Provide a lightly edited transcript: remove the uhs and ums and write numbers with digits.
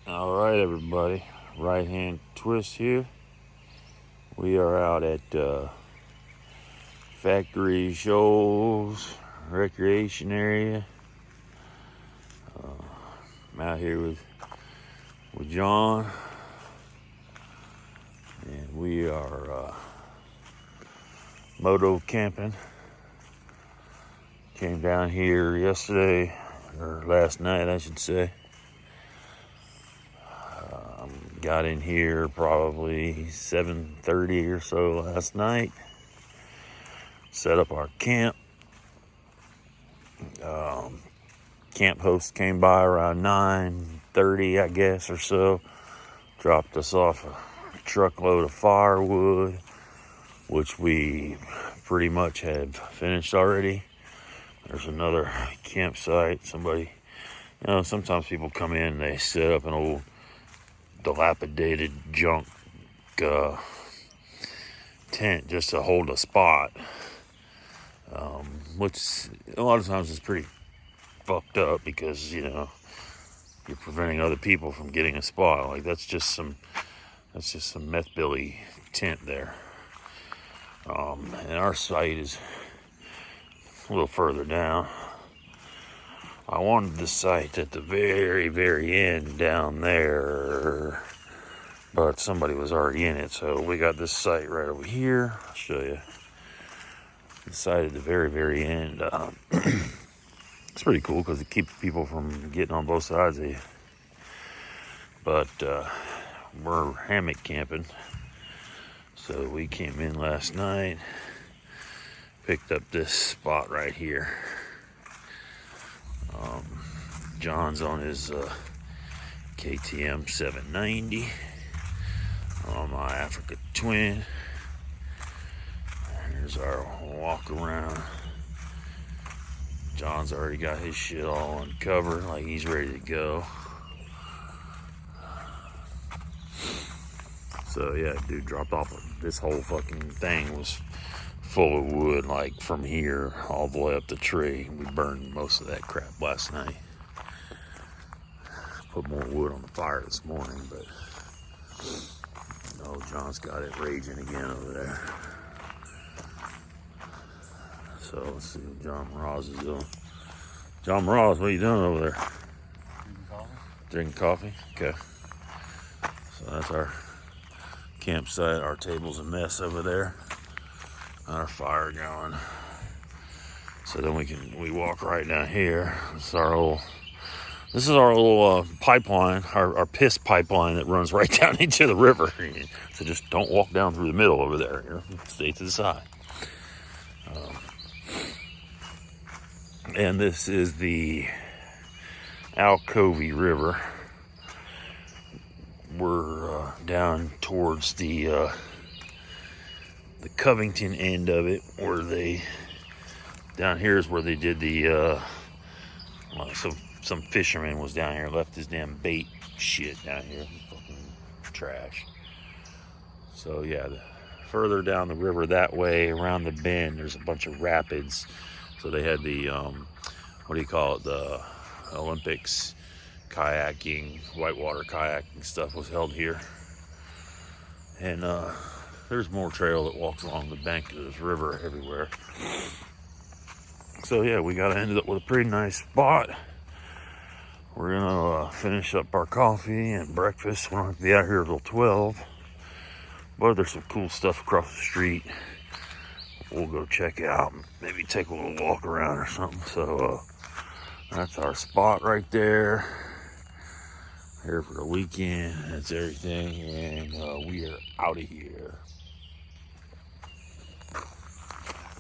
All right, everybody. Right hand twist here. We are out at Factory Shoals recreation area. I'm out here with John, and we are moto camping. Came down here yesterday, or last night, I should say. Got in here probably 7:30 or so last night. Set up our camp. Camp host came by around 9:30, I guess, or so. Dropped us off a truckload of firewood, which we pretty much have finished already. There's another campsite. Somebody, sometimes people come in and they set up an old dilapidated junk tent just to hold a spot, which a lot of times is pretty fucked up because you're preventing other people from getting a spot. Like that's just some meth billy tent there. And our site is a little further down. I wanted the site at the very, very end down there, but somebody was already in it, so we got this site right over here. I'll show you the site at the very, very end. It's pretty cool because it keeps people from getting on both sides of you. But we're hammock camping, so we came in last night, picked up this spot right here. John's on his KTM 790 on my Africa Twin. Here's our walk around. John's already got his shit all uncovered, like he's ready to go. So yeah, dude dropped off. This whole fucking thing was full of wood, like from here all the way up the tree. We burned most of that crap last night. Put more wood on the fire this morning, but John's got it raging again over there. So let's see what John Mraz is doing. John Mraz, what are you doing over there? Drinking coffee? Okay. So that's our campsite. Our table's a mess over there. Our fire going. So then we walk right down here. This is our little pipeline, our piss pipeline that runs right down into the river. So just don't walk down through the middle over there. Stay to the side. And this is the Alcovy River. We're down towards the Covington end of it, down here is where they did the some fisherman was down here, left his damn bait shit down here. Fucking trash. So yeah, further down the river that way, around the bend, there's a bunch of rapids. So they had the the Olympics kayaking, whitewater kayaking stuff was held here. And there's more trail that walks along the bank of this river everywhere. So yeah, we ended up with a pretty nice spot. We're gonna finish up our coffee and breakfast. We don't have to be out here until 12, but there's some cool stuff across the street. We'll go check out, maybe take a little walk around or something. So that's our spot right there. Here for the weekend. That's everything, and we are out of here.